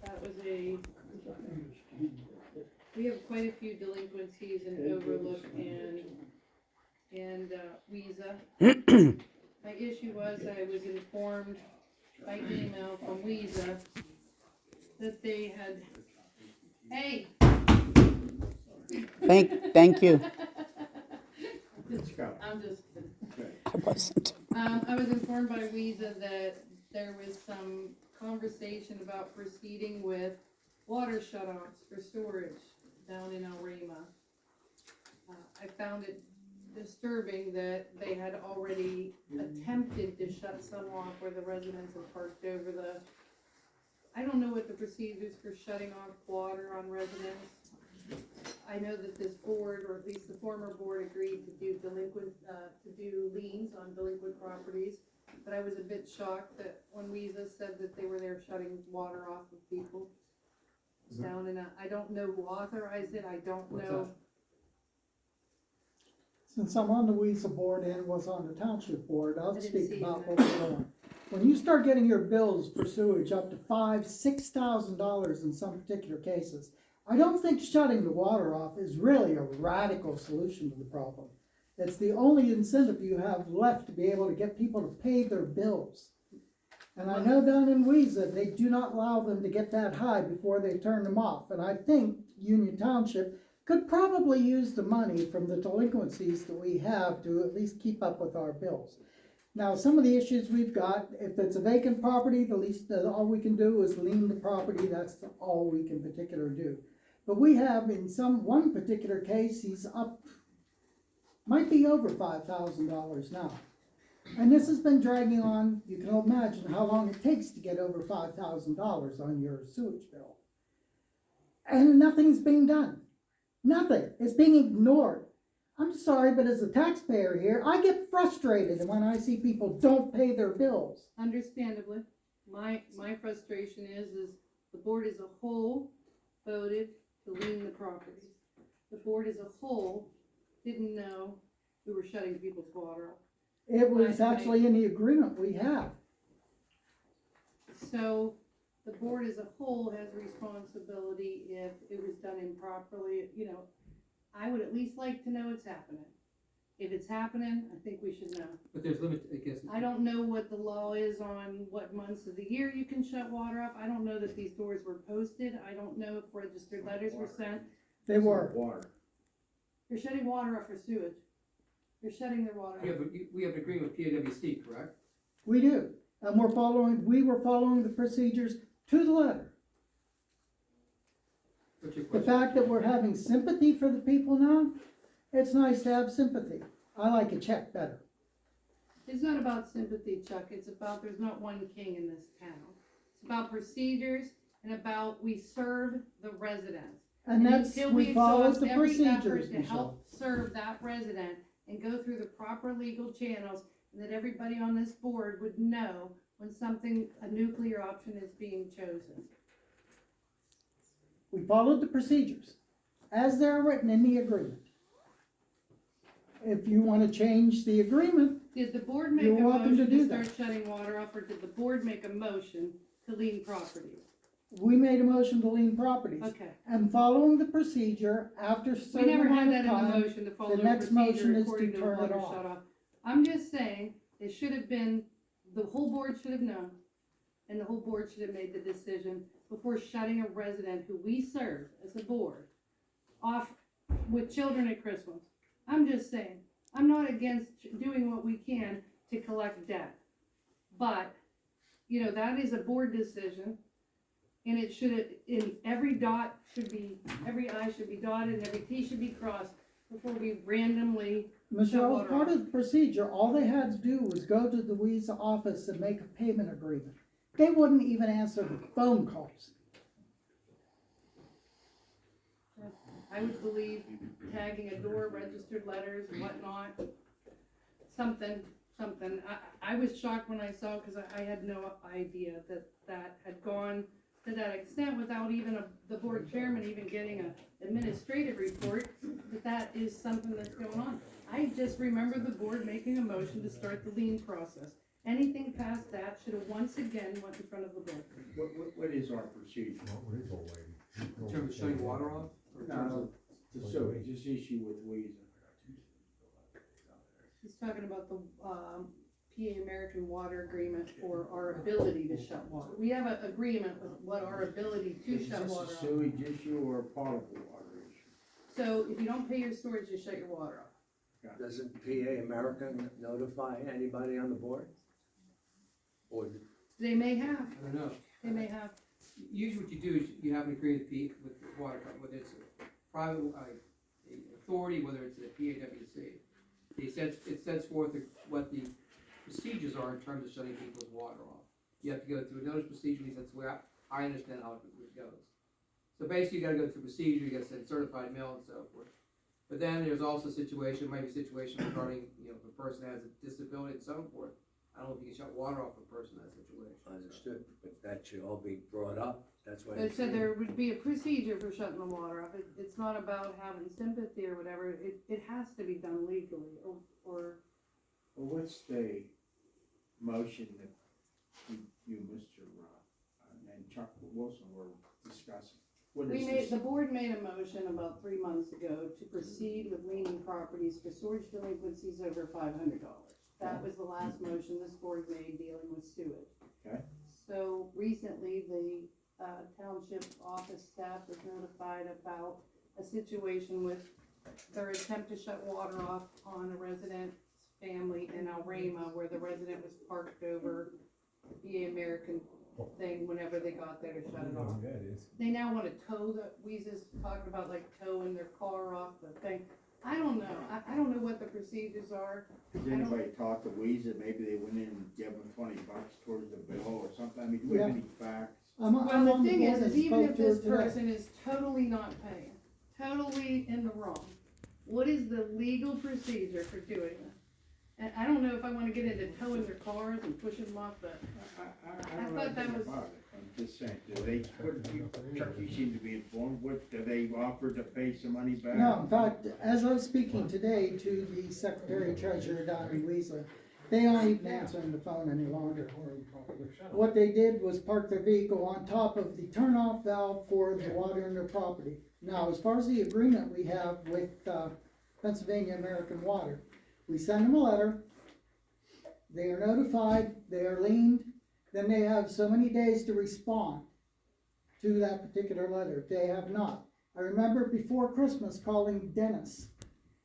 That was we have quite a few delinquencies in Overlook and Weeza. My issue was I was informed by email from Weeza that they had, hey! Thank you. I'm just kidding. I wasn't. I was informed by Weeza that there was some conversation about proceeding with water shutoffs for storage down in El Rima. I found it disturbing that they had already attempted to shut some off where the residents had parked over the, I don't know what the procedures for shutting off water on residents. I know that this board, or at least the former board, agreed to do liens on delinquent properties, but I was a bit shocked that when Weeza said that they were there shutting water off of people down in I don't know who authorized it, I don't know. Since I'm on the Weeza board and was on the township board, I I'll didn't speak see about that. what's going on. When you start getting your bills for sewage up to $5,000-6,000 in some particular cases, I don't think shutting the water off is really a radical solution to the problem. It's the only incentive you have left to be able to get people to pay their bills. And I know down in Weeza, they do not allow them to get that high before they turn them off. And I think Union Township could probably use the money from the delinquencies that we have to at least keep up with our bills. Now, some of the issues we've got, if it's a vacant property, all we can do is lien the property. That's all we can particularly do. But we have in one particular case, he's up, might be over $5,000 now. And this has been dragging on. You can imagine how long it takes to get over $5,000 on your sewage bill. And nothing's being done. Nothing. It's being ignored. I'm sorry, but as a taxpayer here, I get frustrated when I see people don't pay their bills. Understandably, my frustration is the board as a whole voted to lien the properties. The board as a whole didn't know we were shutting people's water off. It was actually in the agreement we have. So the board as a whole has responsibility if it was done improperly. You know, I would at least like to know it's happening. If it's happening, I think we should know. But there's limit, I guess. I don't know what the law is on what months of the year you can shut water off. I don't know that these doors were posted. I don't know if registered letters were sent. They were. Water. You're shutting water off for sewage. You're shutting their water off. We have an agreement with PAWC, correct? We do. And we were following the procedures to the letter. What's your The question? fact that we're having sympathy for the people now, it's nice to have sympathy. I like a check better. It's not about sympathy, Chuck. It's about there's not one king in this town. It's about procedures and about we serve the residents. And that's, until we followed exhaust the every effort procedures, to Michelle. help serve that resident and go through the proper legal channels, and that everybody on this board would know when a nuclear option is being chosen. We followed the procedures as they're written in the agreement. If you want to change the agreement, Did the board make a You're welcome to motion do to that. start shutting water off, or did the board make a motion to lien properties? we made a motion to lien properties. Okay. And following the procedure, after a We certain never had amount that of in the time, motion to follow the the next motion procedure is to according to the turn it water off. shut off. I'm just saying, it should have been, the whole board should have known, and the whole board should have made the decision before shutting a resident who we serve as a board off with children at Christmas. I'm just saying, I'm not against doing what we can to collect debt. But, you know, that is a board decision, and it should, every I should be dotted and every T should be crossed before we randomly. Michelle, water as part off. of the procedure, all they had to do was go to the Weeza office and make a payment agreement. They wouldn't even answer the phone calls. I would believe tagging a door, registered letters and whatnot, something. I was shocked when I saw, because I had no idea that had gone to that extent without even the board chairman even getting an administrative report, that is something that's going on. I just remember the board making a motion to start the lien process. anything past that should have once again went in front of the board. What is our procedure? In terms of shutting water off? Or in terms of, The sewage, this issue with Weezer. He's talking about the, PA American Water Agreement for our ability to shut water. We have an agreement with what our ability to shut water Is this off. a sewage issue or a potable water issue? So if you don't pay your storage, you shut your water off. Doesn't PA America notify anybody on the board? Or, They may have, I don't know. they may have. Usually what you do is you have an agreement with the water company, whether it's a private, authority, whether it's a PAWC. It sets forth what the procedures are in terms of shutting people's water off. You have to go through a notice procedure, at least that's the way I understand how it goes. So basically, you gotta go through procedure, you gotta send certified mail and so forth. But then there's also a situation, maybe a situation regarding, if a person has a disability and so forth. I don't know if you can shut water off a person in that situation. understood, but that should all be brought up, that's why. But it said there would be a procedure for shutting the water off. It's not about having sympathy or whatever. It has to be done legally or Well, what's the motion that you, Mr. And Chuck Wilson were discussing? What is this? the board made a motion about 3 months ago to proceed with leaning properties for storage delinquencies over $500. That was the last motion this board made dealing with sewage. Okay. So recently, the township office staff was notified about a situation with their attempt to shut water off on a resident's family in Alrema, where the resident was parked over the American thing whenever they got there to shut it off. They now want to tow Weeza's talking about like towing their car off the thing. I don't know. I don't know what the procedures are. Has anybody talked to Weezer, maybe they went in and gave them $20 towards the bill or something, I mean, do we have any facts? I'm Well, on the the thing board and is even spoke if to her this today. person is totally not paying, totally in the wrong, what is the legal procedure for doing this? And I don't know if I wanna get into towing their cars and pushing them off the, I don't know thought that anything was- about it, I'm just saying, do they, Chuck, you seem to be informed, do they offer to pay some money back? No, in fact, as I was speaking today to the secretary treasurer down in Weezer, they aren't even answering the phone any longer. What they did was park their vehicle on top of the turnoff valve for the water in their property. Now, as far as the agreement we have with, Pennsylvania American Water, we send them a letter, they are notified, they are liened, then they have so many days to respond to that particular letter. They have not. I remember before Christmas calling Dennis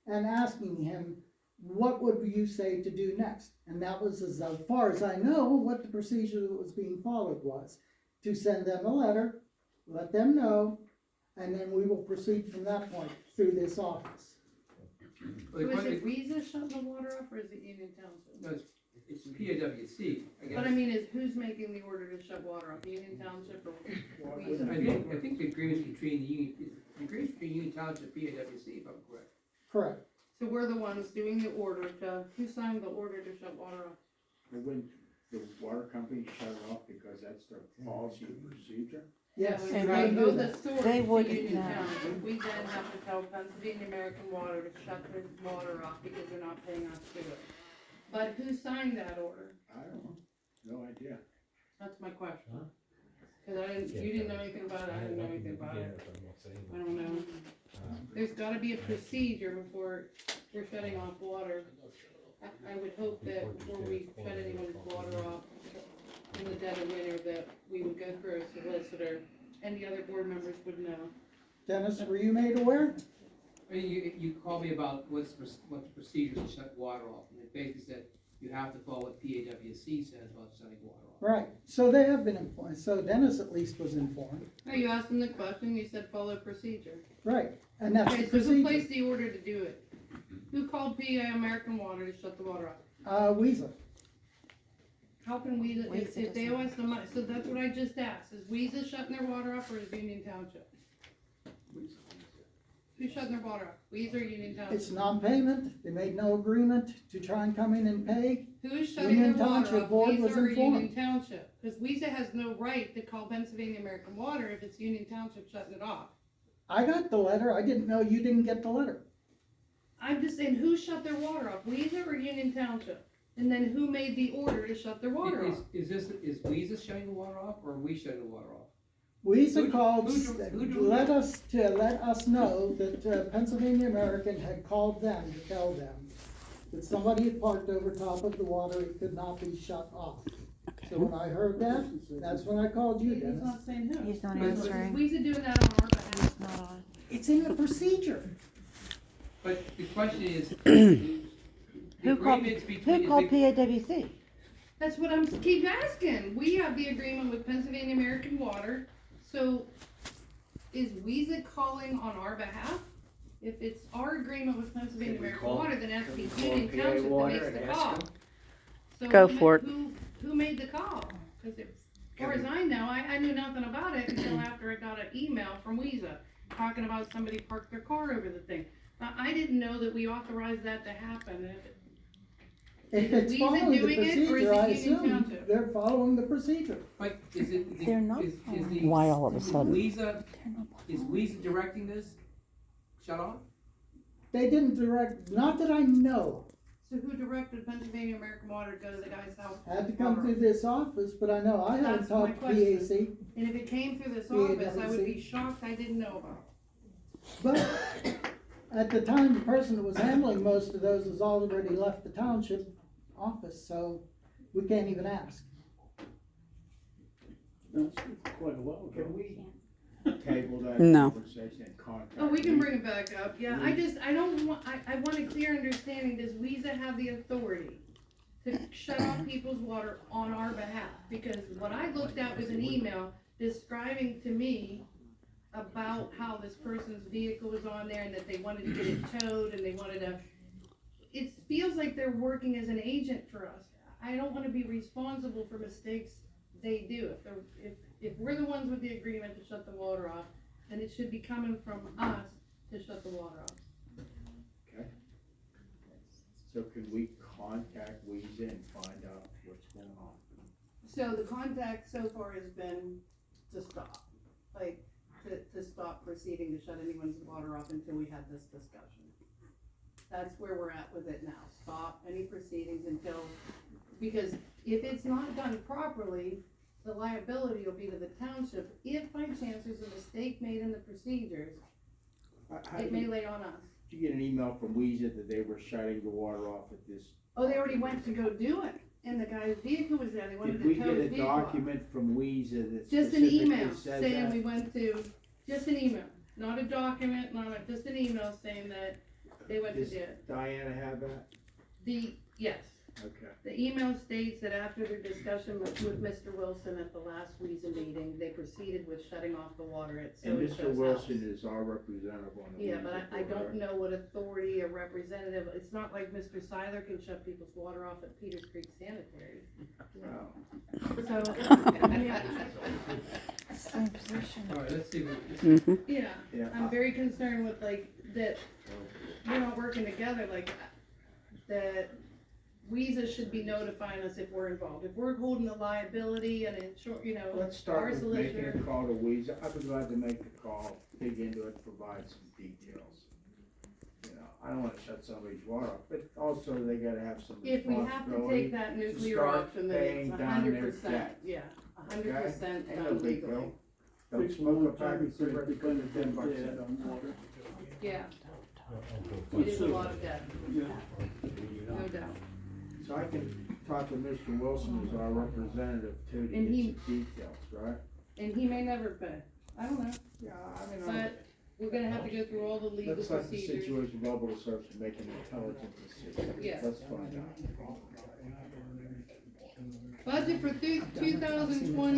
and asking him, what would you say to do next? And that was, as far as I know, what the procedure that was being followed was, to send them a letter, let them know, and then we will proceed from that point through this office. Well, the so is question- it Weeza shutting the water off or is it Union Township? No, it's PAWC, I guess. But I mean, who's making the order to shut water off, Union Township or Weezer? I think the agreement's between the agreement's between Union Township, PAWC, if I'm correct. Correct. So we're the ones doing the order who signed the order to shut water off? But wouldn't the water company shut it off because that's their policy and procedure? Yes, Yeah, And we they go would- the source they to wouldn't Union know. Township. We then have to tell Pennsylvania American Water to shut the water off because they're not paying us to it. But who signed that order? I don't know, no idea. That's my question. Cause you didn't know anything about it, I didn't know anything about it. I don't know. There's gotta be a procedure before we're shutting off water. I would hope that before we shut anyone's water off in the dead of winter, that we would go through a solicitor and the other board members would know. Dennis, were you made aware? I mean, you called me about what the procedures to shut water off, and it basically said you have to follow what PAWC says about shutting water off. Right, so they have been informed, so Dennis at least was informed. No, you asked them the question, you said follow procedure. Right, and that's Okay, the so who procedure. placed the order to do it? Who called PA American Water to shut the water off? Weezer. How can Weezer, if Weezer they doesn't. owe us the money, so that's what I just asked, is Weezer shutting their water off or is Union Township? Who's shutting their water off, Weezer or Union It's Township? non-payment, they made no agreement to try and come in and pay. Who's shutting Union their water Township off, Board was Weezer or Union informed. Township? Cause Weezer has no right to call Pennsylvania American Water if it's Union Township shutting it off. I got the letter, I didn't know you didn't get the letter. I'm just saying, who shut their water off, Weezer or Union Township? And then who made the order to shut their water off? Is Weezer shutting the water off, or are we shutting the water off? Weezer Who- called, who- let us know that Pennsylvania American had called them to tell them that somebody had parked over top of the water, it could not be shut off. So when I heard that, that's when I called you, He's Dennis. not saying who. He's not But- Is answering. Weezer doing that on our behalf? Not on. It's in the procedure. But the question is, the Who called, agreements between. who called PAWC? That's what I'm keep asking. We have the agreement with Pennsylvania American Water, so is Weezer calling on our behalf? If it's our agreement with Pennsylvania Can we American call- Water, then it has to be can we call Union PA Township that Water makes and the ask call. them? So Go who for ma- it. Who made the call? Cause as far as I know, I knew nothing about it until after I got an email from Weezer talking about somebody parked their car over the thing. Now, I didn't know that we authorized that to happen. If Is it's Weezer following the doing it, or is procedure, it I Union assume Township? they're following the procedure. But is it, They're not is the. Why all of a is sudden? Weezer directing this shut off? They didn't direct, not that I know So who directed Pennsylvania American Water to go to the guy's house? of. Had to come through this office, but I know I haven't That's my talked to question. PAC. And if it came through this Yeah, office, I would see. be shocked I didn't know about it. But at the time, the person that was handling most of those has already left the township office, so we can't even ask. Quite a while ago. Can we table that No. conversation and contact? Oh, we can Lee? bring it back up, yeah, I don't want, I want a clear understanding, does Weezer have the authority to shut off people's water on our behalf? Because what I looked at was an email describing to me about how this person's vehicle was on there and that they wanted to get it towed and they wanted to, it feels like they're working as an agent for us. I don't wanna be responsible for mistakes they do. If we're the ones with the agreement to shut the water off, then it should be coming from us to shut the water off. Okay. So could we contact Weezer and find out what's going on? So the contact so far has been to stop, like, to stop proceeding to shut anyone's water off until we had this discussion. That's where we're at with it now, stop any proceedings until, because if it's not done properly, the liability will be to the township. If by chance there's a mistake made in the procedures, How it did may lay on us. you get an email from Weezer that they were shutting the water off at this? Oh, they already went to go do it, and the guy's vehicle was there, they wanted Did we to tow get his a vehicle off. document from Weezer that Just an specifically email said saying that? we went to, just an email, not a document, just an email saying that they went to Does do it. Diana have that? Yes, Okay. the email states that after their discussion with Mr. Wilson at the last Weezer meeting, they proceeded with shutting off the water at And so-and-so's Mr. house. Wilson is our representative on the Yeah, Weezer but I board, don't right? know what authority a representative, it's not like Mr. Seiler can shut people's water off at Peters Creek Sanitary. Oh. So, yeah. Same position. Alright, let's see, Mhm. Yeah, Yeah, I'm very concerned with like, that we're not working together, like, that Weezer should be notifying us if we're involved. If we're holding the liability and insure, you know, Let's our start with making solicitor. a call to Weezer. I'd be glad to make the call, dig into it, provide some details. You know, I don't wanna shut somebody's water off, but also they gotta have some If we have to responsibility. take that nuclear start option, then paying it's down their 100%, debt. yeah, 100% Ain't no done big legally. deal. Don't smoke a pack of cigarettes because it's $10 in. Yeah, it is a lot of debt, no doubt. So I can talk to Mr. Wilson as our representative too, to And get he- some details, right? And he may never pay, I don't know, Yeah, I mean, but we're gonna have to go through all the legal let's let the procedures. situation level serve to make an intelligent decision. Yes. Let's find out. Budget for 2024